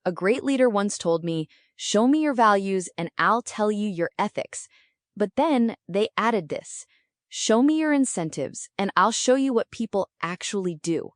A great leader once told me, "Show me your values and I'll tell you your ethics." But then they added this, "Show me your incentives and I'll show you what people actually do."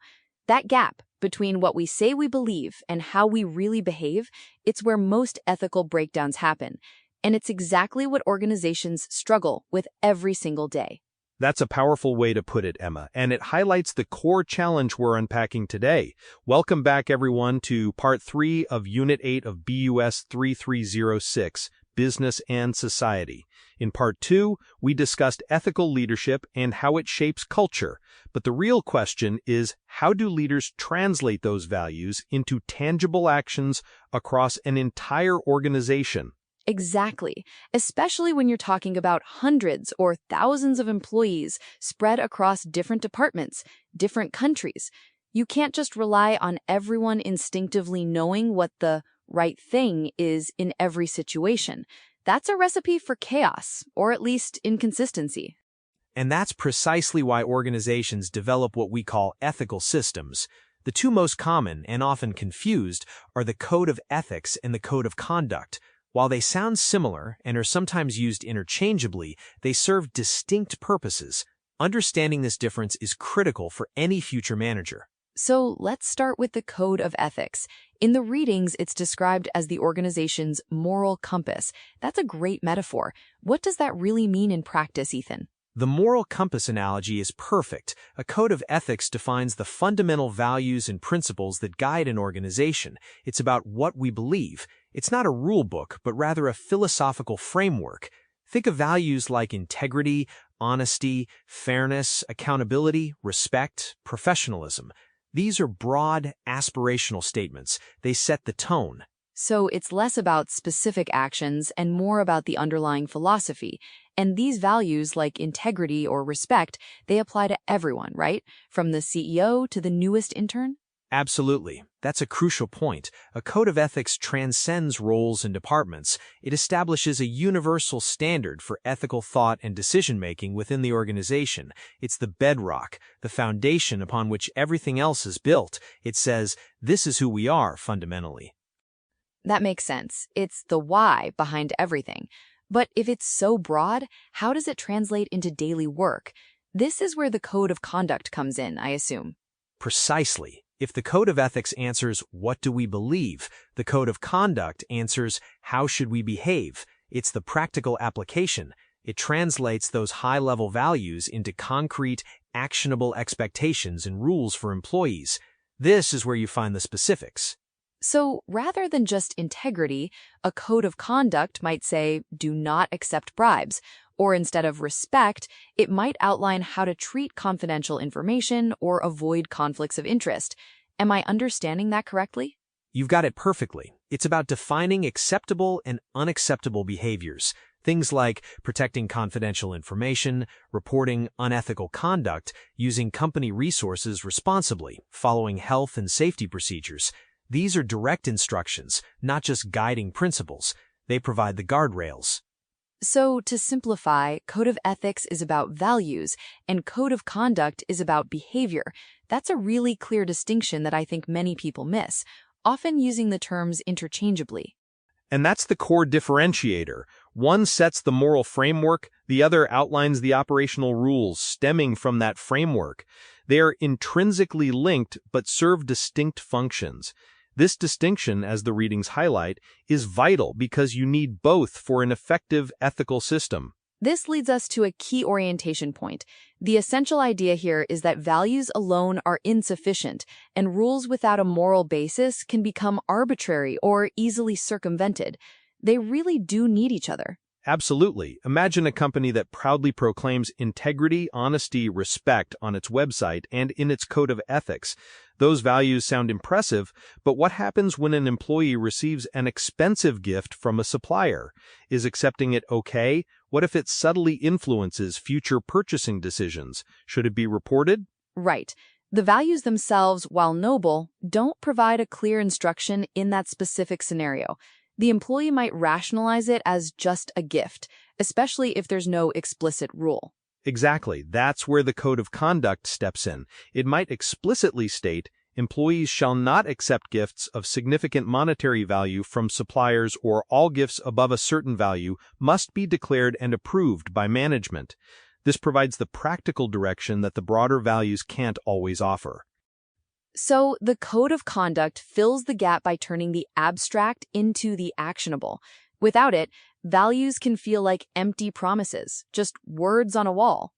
That gap between what we say we believe and how we really behave, it's where most ethical breakdowns happen. And it's exactly what organizations struggle with every single day. That's a powerful way to put it, Emma, and it highlights the core challenge we're unpacking today. Welcome back, everyone, to Part 3 of Unit 8 of BUS 3306, Business and Society. In Part 2, we discussed ethical leadership and how it shapes culture. But the real question is, how do leaders translate those values into tangible actions across an entire organization? Exactly, especially when you're talking about hundreds or thousands of employees spread across different departments, different countries. You can't just rely on everyone instinctively knowing what the right thing is in every situation. That's a recipe for chaos, or at least inconsistency. And that's precisely why organizations develop what we call ethical systems. The two most common and often confused are the Code of Ethics and the Code of Conduct. While they sound similar and are sometimes used interchangeably, they serve distinct purposes. Understanding this difference is critical for any future manager. So let's start with the Code of Ethics. In the readings, it's described as the organization's moral compass. That's a great metaphor. What does that really mean in practice, Ethan? The moral compass analogy is perfect. A code of ethics defines the fundamental values and principles that guide an organization. It's about what we believe. It's not a rule book, but rather a philosophical framework. Think of values like integrity, honesty, fairness, accountability, respect, professionalism. These are broad, aspirational statements. They set the tone. So it's less about specific actions and more about the underlying philosophy. And these values, like integrity or respect, they apply to everyone, right? From the CEO to the newest intern? Absolutely. That's a crucial point. A code of ethics transcends roles and departments. It establishes a universal standard for ethical thought and decision-making within the organization. It's the bedrock, the foundation upon which everything else is built. It says, this is who we are, fundamentally. That makes sense. It's the why behind everything. But if it's so broad, how does it translate into daily work? This is where the code of conduct comes in, I assume. Precisely. If the code of ethics answers, what do we believe? The code of conduct answers, how should we behave? It's the practical application. It translates those high-level values into concrete, actionable expectations and rules for employees. This is where you find the specifics. So rather than just integrity, a code of conduct might say, do not accept bribes. Or instead of respect, it might outline how to treat confidential information or avoid conflicts of interest. Am I understanding that correctly? You've got it perfectly. It's about defining acceptable and unacceptable behaviors. Things like protecting confidential information, reporting unethical conduct, using company resources responsibly, following health and safety procedures. These are direct instructions, not just guiding principles. They provide the guardrails. So, to simplify, Code of Ethics is about values, and Code of Conduct is about behavior. That's a really clear distinction that I think many people miss, often using the terms interchangeably. And that's the core differentiator. One sets the moral framework, the other outlines the operational rules stemming from that framework. They are intrinsically linked but serve distinct functions. This distinction, as the readings highlight, is vital because you need both for an effective ethical system. This leads us to a key orientation point. The essential idea here is that values alone are insufficient, and rules without a moral basis can become arbitrary or easily circumvented. They really do need each other. Absolutely. Imagine a company that proudly proclaims integrity, honesty, respect on its website and in its code of ethics. Those values sound impressive, but what happens when an employee receives an expensive gift from a supplier? Is accepting it okay? What if it subtly influences future purchasing decisions? Should it be reported? Right. The values themselves, while noble, don't provide a clear instruction in that specific scenario. The employee might rationalize it as just a gift, especially if there's no explicit rule. Exactly. That's where the code of conduct steps in. It might explicitly state, Employees shall not accept gifts of significant monetary value from suppliers, or all gifts above a certain value must be declared and approved by management. This provides the practical direction that the broader values can't always offer. So the code of conduct fills the gap by turning the abstract into the actionable. Without it, values can feel like empty promises, just words on a wall.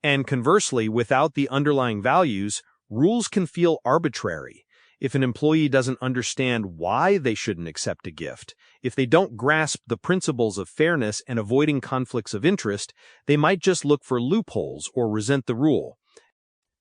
And conversely, without the underlying values, rules can feel arbitrary. If an employee doesn't understand why they shouldn't accept a gift, if they don't grasp the principles of fairness and avoiding conflicts of interest, they might just look for loopholes or resent the rule.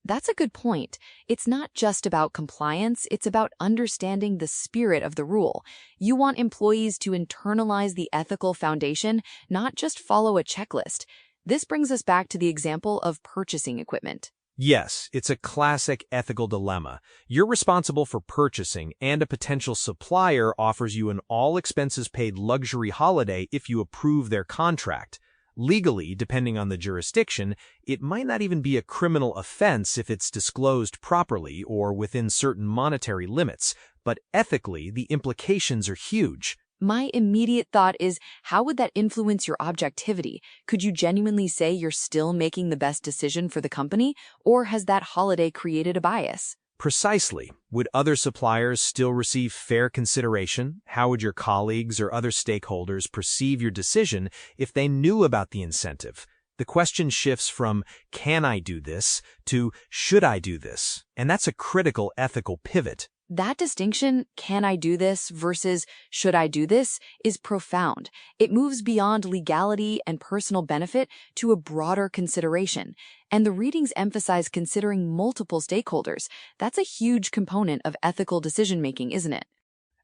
That's a good point. It's not just about compliance, it's about understanding the spirit of the rule. You want employees to internalize the ethical foundation, not just follow a checklist. This brings us back to the example of purchasing equipment. Yes, it's a classic ethical dilemma. You're responsible for purchasing, and a potential supplier offers you an all-expenses-paid luxury holiday if you approve their contract. Legally, depending on the jurisdiction, it might not even be a criminal offense if it's disclosed properly or within certain monetary limits, but ethically, the implications are huge. My immediate thought is, how would that influence your objectivity? Could you genuinely say you're still making the best decision for the company, or has that holiday created a bias? Precisely. Would other suppliers still receive fair consideration? How would your colleagues or other stakeholders perceive your decision if they knew about the incentive? The question shifts from, can I do this, to should I do this? And that's a critical ethical pivot. That distinction, can I do this versus should I do this, is profound. It moves beyond legality and personal benefit to a broader consideration. And the readings emphasize considering multiple stakeholders. That's a huge component of ethical decision-making, isn't it?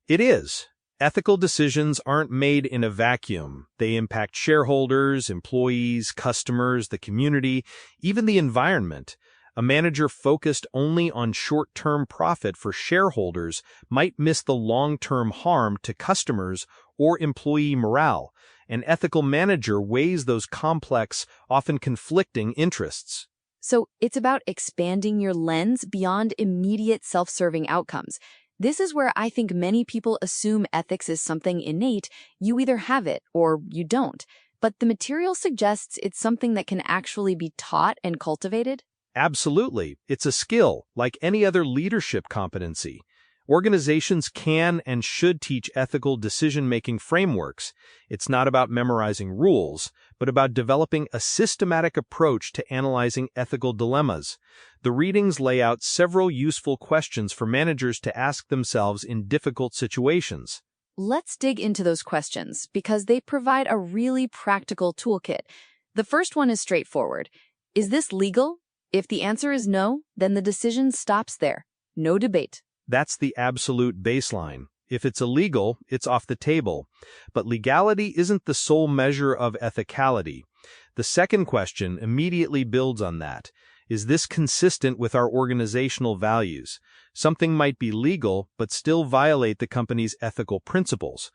It is. Ethical decisions aren't made in a vacuum. They impact shareholders, employees, customers, the community, even the environment. A manager focused only on short-term profit for shareholders might miss the long-term harm to customers or employee morale. An ethical manager weighs those complex, often conflicting interests. So it's about expanding your lens beyond immediate self-serving outcomes. This is where I think many people assume ethics is something innate. You either have it or you don't. But the material suggests it's something that can actually be taught and cultivated. Absolutely. It's a skill, like any other leadership competency. Organizations can and should teach ethical decision-making frameworks. It's not about memorizing rules, but about developing a systematic approach to analyzing ethical dilemmas. The readings lay out several useful questions for managers to ask themselves in difficult situations. Let's dig into those questions because they provide a really practical toolkit. The first one is straightforward. Is this legal? If the answer is no, then the decision stops there. No debate. That's the absolute baseline. If it's illegal, it's off the table. But legality isn't the sole measure of ethicality. The second question immediately builds on that. Is this consistent with our organizational values? Something might be legal, but still violate the company's ethical principles.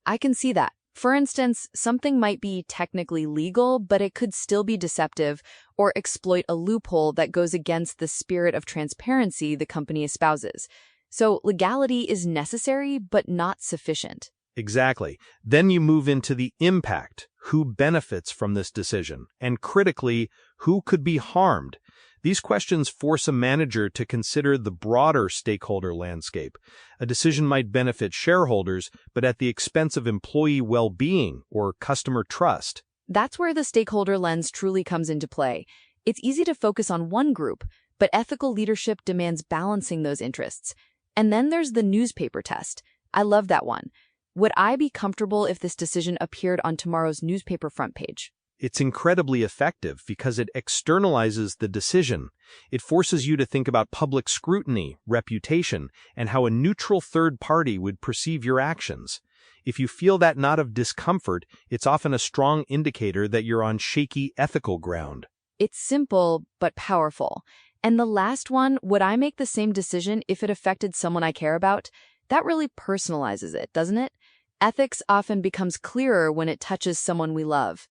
I can see that. For instance, something might be technically legal, but it could still be deceptive or exploit a loophole that goes against the spirit of transparency the company espouses. So legality is necessary, but not sufficient. Exactly. Then you move into the impact. Who benefits from this decision? And critically, who could be harmed? These questions force a manager to consider the broader stakeholder landscape. A decision might benefit shareholders, but at the expense of employee well-being or customer trust. That's where the stakeholder lens truly comes into play. It's easy to focus on one group, but ethical leadership demands balancing those interests. And then there's the newspaper test. I love that one. Would I be comfortable if this decision appeared on tomorrow's newspaper front page? It's incredibly effective because it externalizes the decision. It forces you to think about public scrutiny, reputation, and how a neutral third party would perceive your actions. If you feel that knot of discomfort, it's often a strong indicator that you're on shaky ethical ground. It's simple, but powerful. And the last one, would I make the same decision if it affected someone I care about? That really personalizes it, doesn't it? Ethics often becomes clearer when it touches someone we love.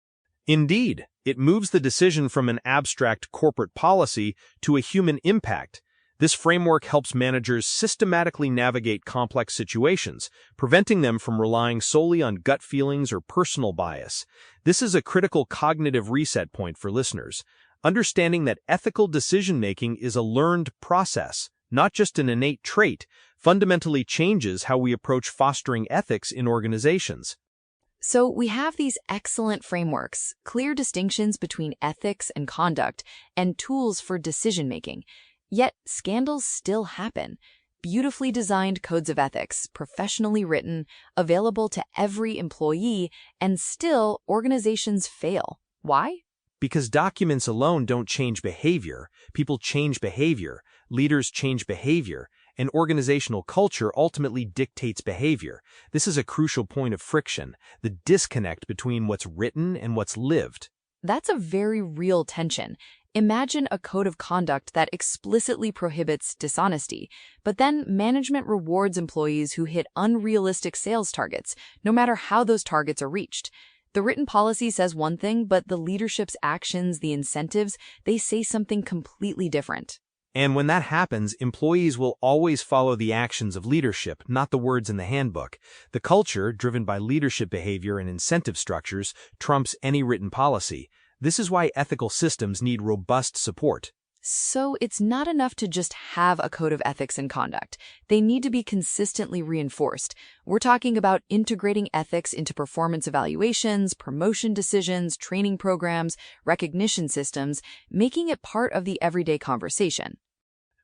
Indeed, it moves the decision from an abstract corporate policy to a human impact. This framework helps managers systematically navigate complex situations, preventing them from relying solely on gut feelings or personal bias. This is a critical cognitive reset point for listeners. Understanding that ethical decision-making is a learned process, not just an innate trait, fundamentally changes how we approach fostering ethics in organizations. So we have these excellent frameworks, clear distinctions between ethics and conduct, and tools for decision-making. Yet scandals still happen. Beautifully designed codes of ethics, professionally written, available to every employee, and still organizations fail. Why? Because documents alone don't change behavior, people change behavior, leaders change behavior, and organizational culture ultimately dictates behavior. This is a crucial point of friction, the disconnect between what's written and what's lived. That's a very real tension. Imagine a code of conduct that explicitly prohibits dishonesty, but then management rewards employees who hit unrealistic sales targets, no matter how those targets are reached. The written policy says one thing, but the leadership's actions, the incentives, they say something completely different. And when that happens, employees will always follow the actions of leadership, not the words in the handbook. The culture, driven by leadership behavior and incentive structures, trumps any written policy. This is why ethical systems need robust support. So it's not enough to just have a code of ethics and conduct. They need to be consistently reinforced. We're talking about integrating ethics into performance evaluations, promotion decisions, training programs, recognition systems, making it part of the everyday conversation.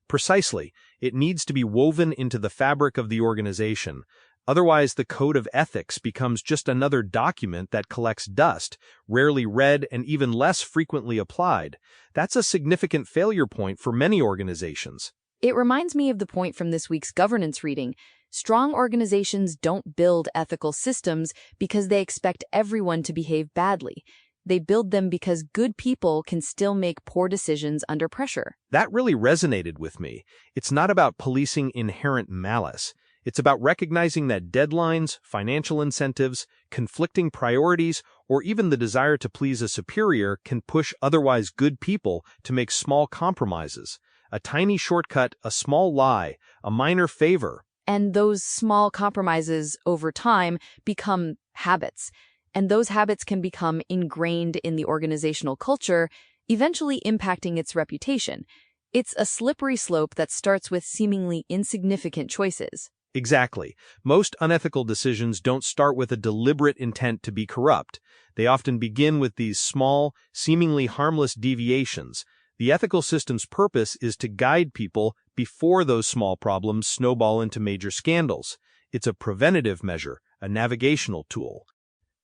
Precisely, it needs to be woven into the fabric of the organization. Otherwise, the code of ethics becomes just another document that collects dust, rarely read and even less frequently applied. That's a significant failure point for many organizations. It reminds me of the point from this week's governance reading. Strong organizations don't build ethical systems because they expect everyone to behave badly. They build them because good people can still make poor decisions under pressure. That really resonated with me. It's not about policing inherent malice. It's about recognizing that deadlines, financial incentives, conflicting priorities, or even the desire to please a superior can push otherwise good people to make small compromises. A tiny shortcut, a small lie, a minor favor. And those small compromises over time become habits. And those habits can become ingrained in the organizational culture, eventually impacting its reputation. It's a slippery slope that starts with seemingly insignificant choices. Exactly. Most unethical decisions don't start with a deliberate intent to be corrupt. They often begin with these small, seemingly harmless deviations. The ethical system's purpose is to guide people before those small problems snowball into major scandals. It's a preventative measure, a navigational tool.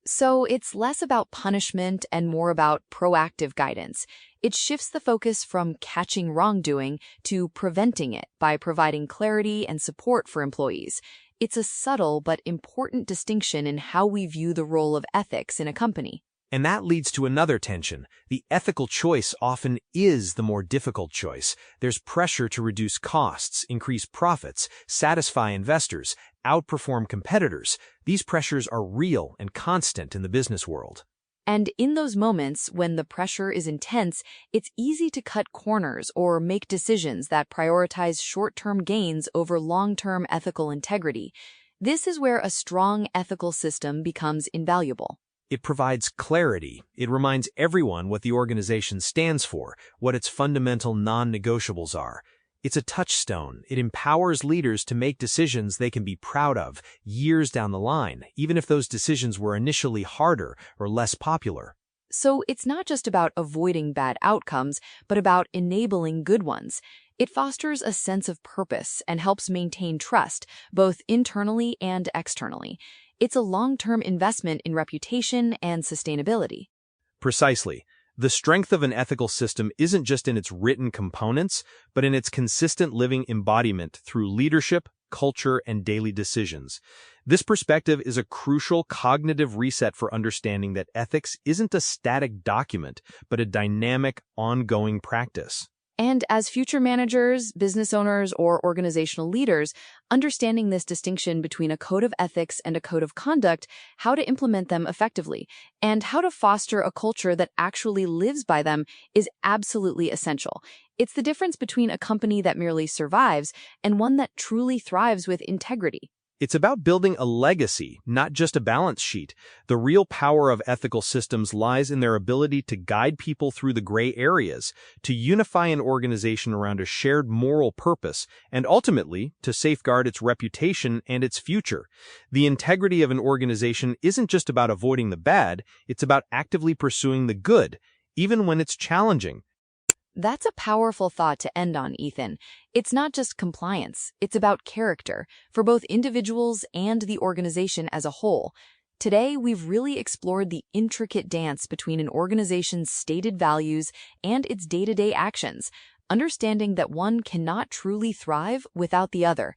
So it's less about punishment and more about proactive guidance. It shifts the focus from catching wrongdoing to preventing it by providing clarity and support for employees. It's a subtle but important distinction in how we view the role of ethics in a company. And that leads to another tension. The ethical choice often is the more difficult choice. There's pressure to reduce costs, increase profits, satisfy investors, outperform competitors. These pressures are real and constant in the business world. And in those moments when the pressure is intense, it's easy to cut corners or make decisions that prioritize short-term gains over long-term ethical integrity. This is where a strong ethical system becomes invaluable. It provides clarity. It reminds everyone what the organization stands for, what its fundamental non-negotiables are. It's a touchstone. It empowers leaders to make decisions they can be proud of years down the line, even if those decisions were initially harder or less popular. So it's not just about avoiding bad outcomes, but about enabling good ones. It fosters a sense of purpose and helps maintain trust, both internally and externally. It's a long-term investment in reputation and sustainability. Precisely. The strength of an ethical system isn't just in its written components, but in its consistent living embodiment through leadership, culture, and daily decisions. This perspective is a crucial cognitive reset for understanding that ethics isn't a static document, but a dynamic, ongoing practice. And as future managers, business owners, or organizational leaders, understanding this distinction between a code of ethics and a code of conduct, how to implement them effectively, and how to foster a culture that actually lives by them is absolutely essential. It's the difference between a company that merely survives and one that truly thrives with integrity. It's about building a legacy, not just a balance sheet. The real power of ethical systems lies in their ability to guide people through the gray areas, to unify an organization around a shared moral purpose, and ultimately, to safeguard its reputation and its future. The integrity of an organization isn't just about avoiding the bad, it's about actively pursuing the good, even when it's challenging. That's a powerful thought to end on, Ethan. It's not just compliance, it's about character for both individuals and the organization as a whole. Today, we've really explored the intricate dance between an organization's stated values and its day-to-day actions, understanding that one cannot truly thrive without the other.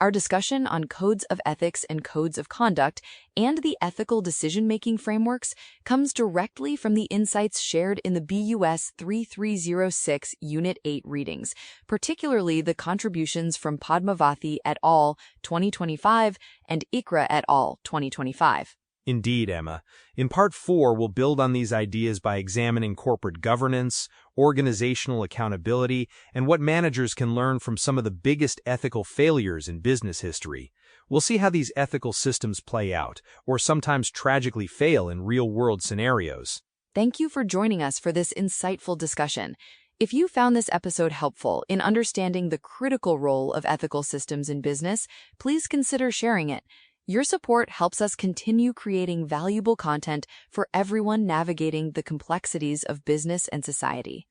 Our discussion on codes of ethics and codes of conduct and the ethical decision-making frameworks comes directly from the insights shared in the BUS 3306 Unit 8 readings, particularly the contributions from Padmavathi et al. 2025 and Ikra et al. 2025. Indeed, Emma. In Part 4, we'll build on these ideas by examining corporate governance, organizational accountability, and what managers can learn from some of the biggest ethical failures in business history. We'll see how these ethical systems play out, or sometimes tragically fail in real-world scenarios. Thank you for joining us for this insightful discussion. If you found this episode helpful in understanding the critical role of ethical systems in business, please consider sharing it. Your support helps us continue creating valuable content for everyone navigating the complexities of business and society.